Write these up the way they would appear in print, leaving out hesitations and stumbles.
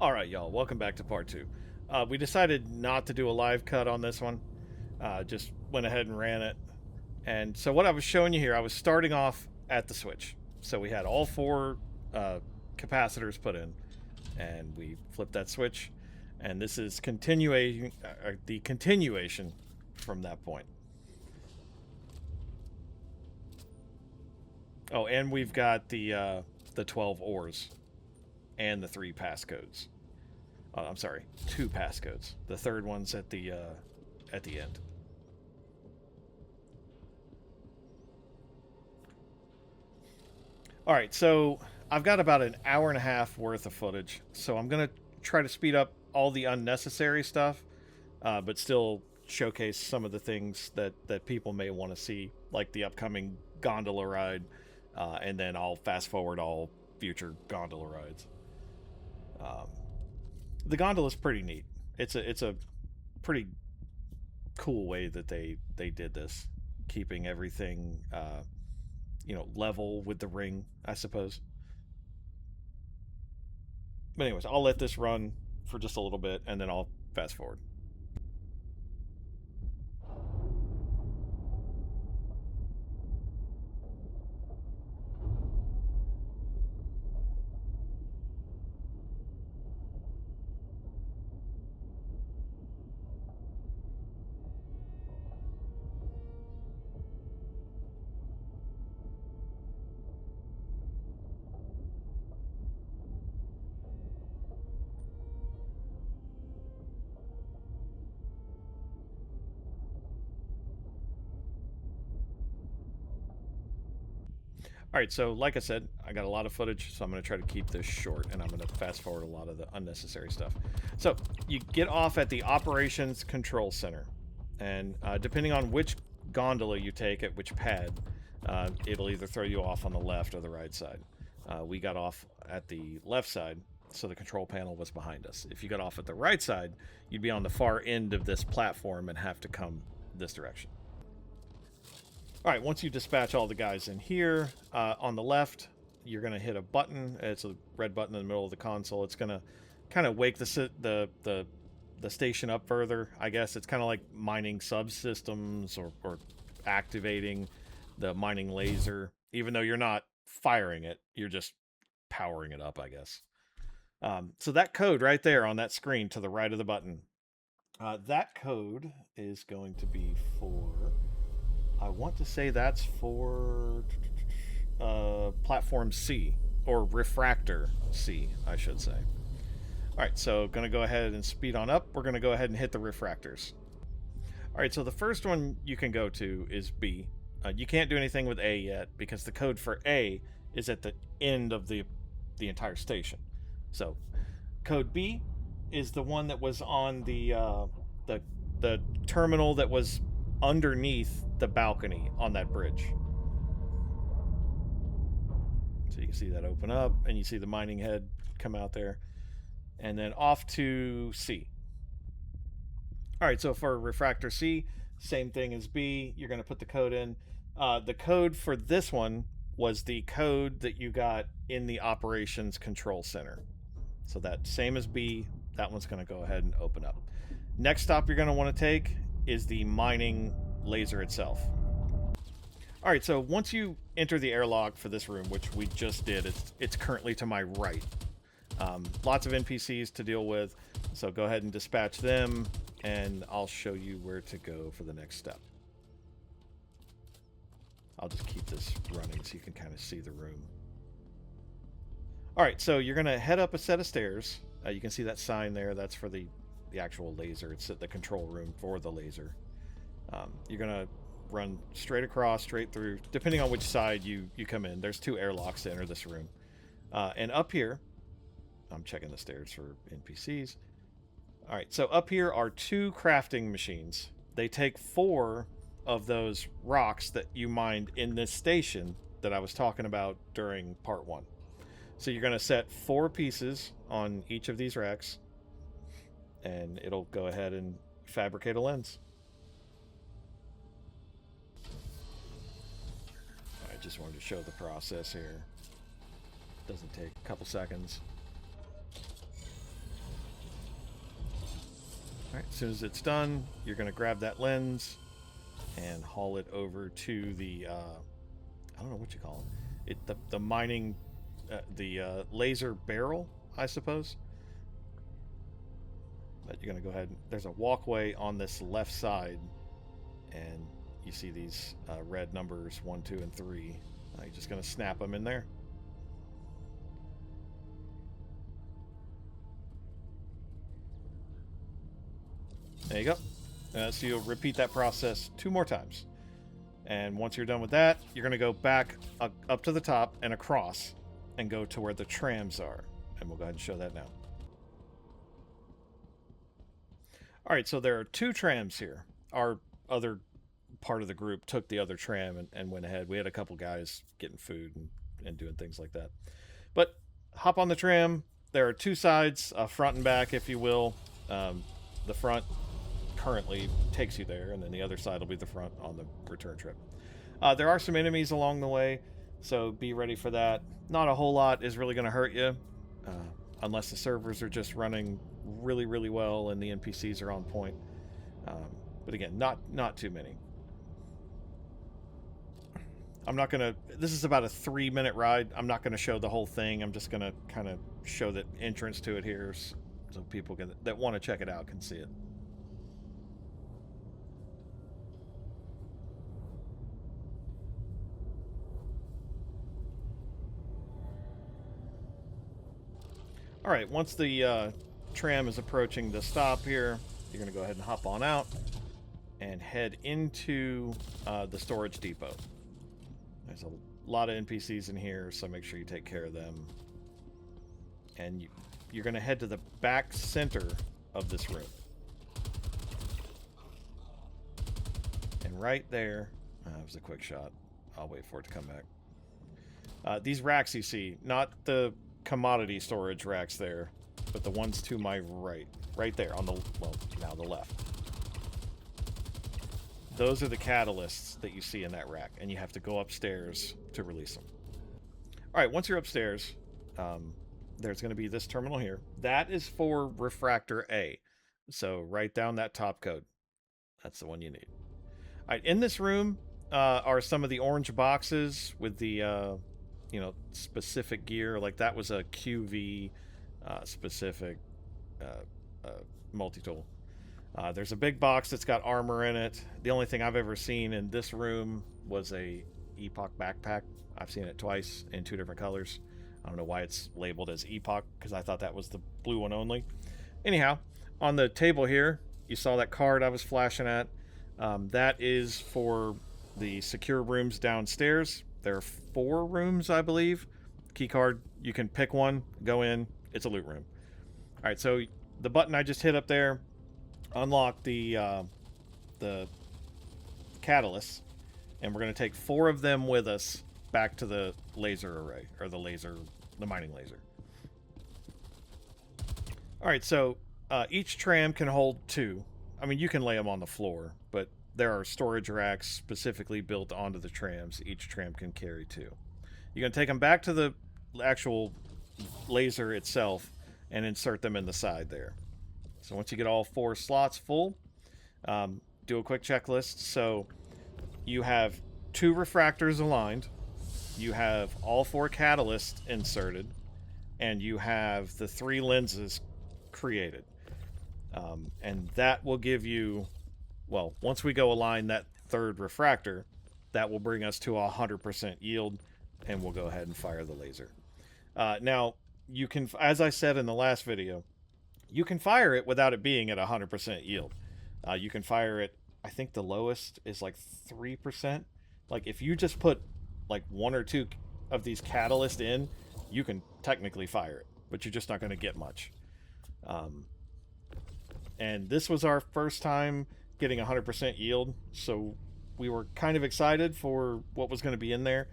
Alright, y'all, welcome back to part 2. We decided not to do a live cut on this one. Just went ahead and ran it. And so what I was showing you here, I was starting off at the switch. So we had all four capacitors put in, and we flipped that switch. And this is the continuation from that point. Oh, and we've got the 12 ores and the 3 passcodes. I'm sorry, 2 passcodes. The third one's at the end. All right, so I've got about an hour and a half worth of footage, so I'm gonna try to speed up all the unnecessary stuff, but still showcase some of the things that people may want to see, like the upcoming gondola ride, and then I'll fast forward all future gondola rides. The gondola is pretty neat. It's a pretty cool way that they did this, keeping everything level with the ring, I suppose. But anyways, I'll let this run for just a little bit, and then I'll fast forward. All right, so like I said, I got a lot of footage, so I'm going to try to keep this short, and I'm going to fast forward a lot of the unnecessary stuff. So you get off at the Operations Control Center, and depending on which gondola you take at which pad, it'll either throw you off on the left or the right side. We got off at the left side, so the control panel was behind us. If you got off at the right side, you'd be on the far end of this platform and have to come this direction. All right, once you dispatch all the guys in here, on the left, you're going to hit a button. It's a red button in the middle of the console. It's going to kind of wake the station up further, I guess. It's kind of like mining subsystems or activating the mining laser. Even though you're not firing it, you're just powering it up, I guess. So that code right there on that screen to the right of the button, that code is going to be for... I want to say that's for Platform C, or Refractor C, I should say. All right, so going to go ahead and speed on up. We're going to go ahead and hit the refractors. All right, so the first one you can go to is B. You can't do anything with A yet because the code for A is at the end of the entire station. So code B is the one that was on the terminal that was underneath the balcony on that bridge. So you can see that open up, and you see the mining head come out there, and then off to C. All right, so for Refractor C, same thing as B. You're going to put the code in. The code for this one was the code that you got in the Operations Control Center. So that same as B, that one's going to go ahead and open up. Next stop you're going to want to take is the mining laser itself. All right, so once you enter the airlock for this room, which we just did, it's currently to my right. Lots of NPCs to deal with, so go ahead and dispatch them, and I'll show you where to go for the next step. I'll just keep this running so you can kind of see the room. All right, so you're going to head up a set of stairs. You can see that sign there. That's for the actual laser. It's at the control room for the laser. You're going to run straight across, straight through, depending on which side you come in. There's 2 airlocks to enter this room. And up here, I'm checking the stairs for NPCs. All right, so up here are 2 crafting machines. They take 4 of those rocks that you mined in this station that I was talking about during part 1. So you're going to set 4 pieces on each of these racks, and it'll go ahead and fabricate a lens. I just wanted to show the process here. Doesn't take a couple seconds. All right, as soon as it's done, you're going to grab that lens and haul it over to the I don't know what you call it. The mining, laser barrel, I suppose. But you're going to go ahead. There's a walkway on this left side, and you see these red numbers 1, 2, and 3. You're just going to snap them in there. There you go. So you'll repeat that process 2 more times. And once you're done with that, you're going to go back up to the top and across and go to where the trams are. And we'll go ahead and show that now. All right, so there are 2 trams here. Our other part of the group took the other tram and went ahead. We had a couple guys getting food and doing things like that. But hop on the tram. There are 2 sides, front and back, if you will. The front currently takes you there, and then the other side will be the front on the return trip. There are some enemies along the way, so be ready for that. Not a whole lot is really going to hurt you, unless the servers are just running really, really well and the NPCs are on point. But again, not too many. I'm not going to... This is about a 3-minute ride. I'm not going to show the whole thing. I'm just going to kind of show the entrance to it here so people that want to check it out can see it. All right, once the tram is approaching the stop here, you're going to go ahead and hop on out and head into the storage depot. There's a lot of NPCs in here, so make sure you take care of them. And you're going to head to the back center of this room. And right there, that was a quick shot. I'll wait for it to come back. These racks you see, not the commodity storage racks there, but the ones to my right there on the, well, now the left. Those are the catalysts that you see in that rack, and you have to go upstairs to release them. All right, once you're upstairs, there's going to be this terminal here. That is for Refractor A. So write down that top code. That's the one you need. All right, in this room are some of the orange boxes with the specific gear. Like that was a QV specific multi-tool. There's a big box that's got armor in it. The only thing I've ever seen in this room was a Epoch backpack. I've seen it twice in 2 different colors. I don't know why it's labeled as Epoch, because I thought that was the blue one only. Anyhow, on the table here, you saw that card I was flashing at. That is for the secure rooms downstairs. There are 4 rooms, I believe. Key card, you can pick one, go in. It's a loot room. All right, so the button I just hit up there unlock the catalysts, and we're going to take 4 of them with us back to the laser array, or the mining laser. All right, so each tram can hold 2. I mean, you can lay them on the floor, but there are storage racks specifically built onto the trams. Each tram can carry 2. You're going to take them back to the actual laser itself and insert them in the side there. So once you get all 4 slots full, do a quick checklist. So you have 2 refractors aligned, you have all 4 catalysts inserted, and you have the 3 lenses created. And that will give you, well, once we go align that 3rd refractor, that will bring us to 100% yield, and we'll go ahead and fire the laser. Now, you can, as I said in the last video, you can fire it without it being at 100% yield. You can fire it, I think the lowest is like 3%. Like if you just put like 1 or 2 of these catalysts in, you can technically fire it, but you're just not going to get much. And this was our first time getting 100% yield, so we were kind of excited for what was going to be in there.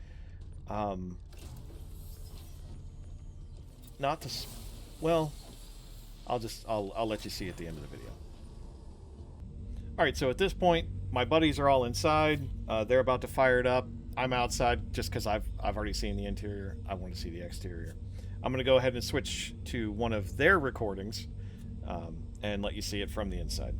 Not to, well, I'll let you see at the end of the video. All right, so at this point, my buddies are all inside. They're about to fire it up. I'm outside just because I've already seen the interior. I want to see the exterior. I'm going to go ahead and switch to one of their recordings, and let you see it from the inside.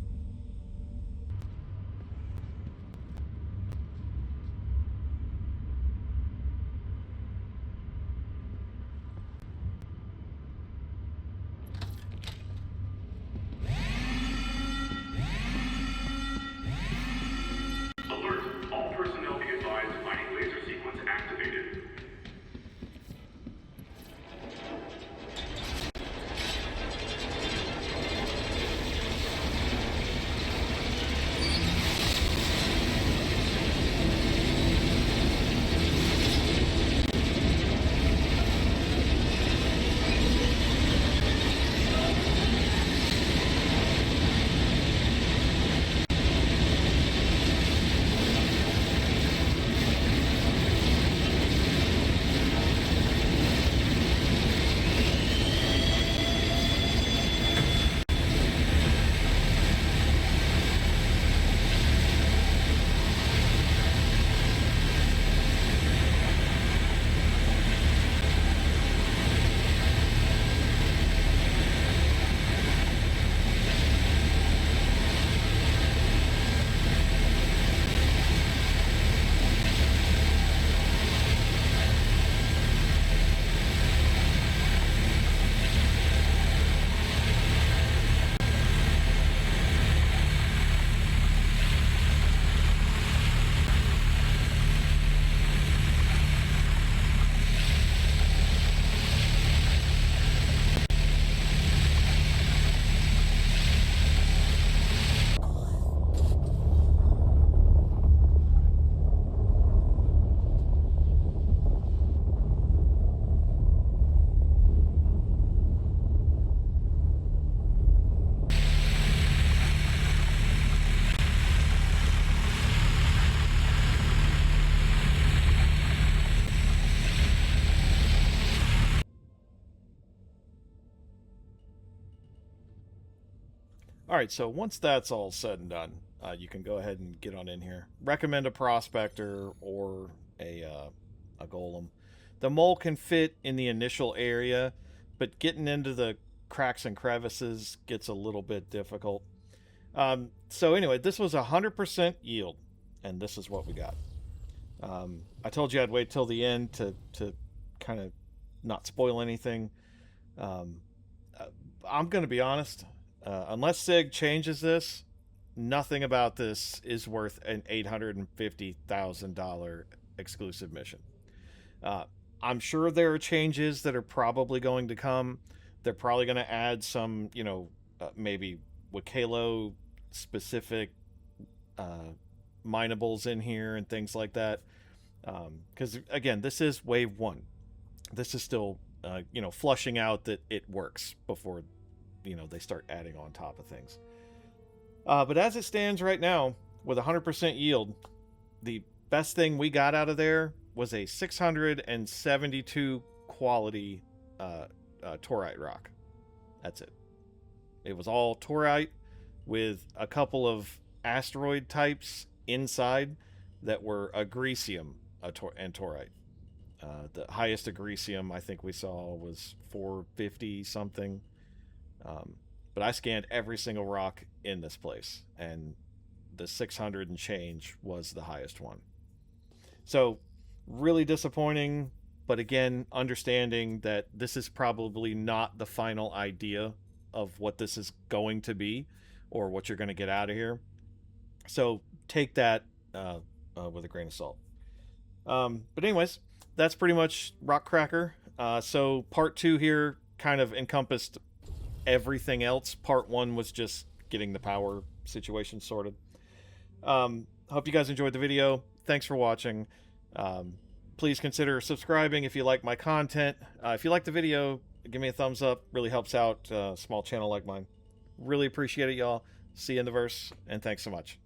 All right, so once that's all said and done, you can go ahead and get on in here. Recommend a prospector or a golem. The mole can fit in the initial area, but getting into the cracks and crevices gets a little bit difficult. So anyway, this was 100% yield, and this is what we got. I told you I'd wait till the end to kind of not spoil anything. I'm going to be honest. Unless SIG changes this, nothing about this is worth an $850,000 exclusive mission. I'm sure there are changes that are probably going to come. They're probably going to add some, maybe Wakalo specific minables in here and things like that. Because again, this is wave 1. This is still, flushing out that it works before they start adding on top of things. But as it stands right now, with 100% yield, the best thing we got out of there was a 672 quality torite rock. That's it. It was all torite with a couple of asteroid types inside that were agresium and torite. The highest agresium I think we saw was 450 something. But I scanned every single rock in this place, and the 600 and change was the highest one. So really disappointing, but again, understanding that this is probably not the final idea of what this is going to be or what you're going to get out of here. So take that with a grain of salt. But anyways, that's pretty much Rock Cracker. So part 2 here kind of encompassed everything else. Part 1 was just getting the power situation sorted. Hope you guys enjoyed the video. Thanks for watching. Please consider subscribing if you like my content. If you like the video, give me a thumbs up. Really helps out a small channel like mine. Really appreciate it, y'all. See you in the verse, and thanks so much.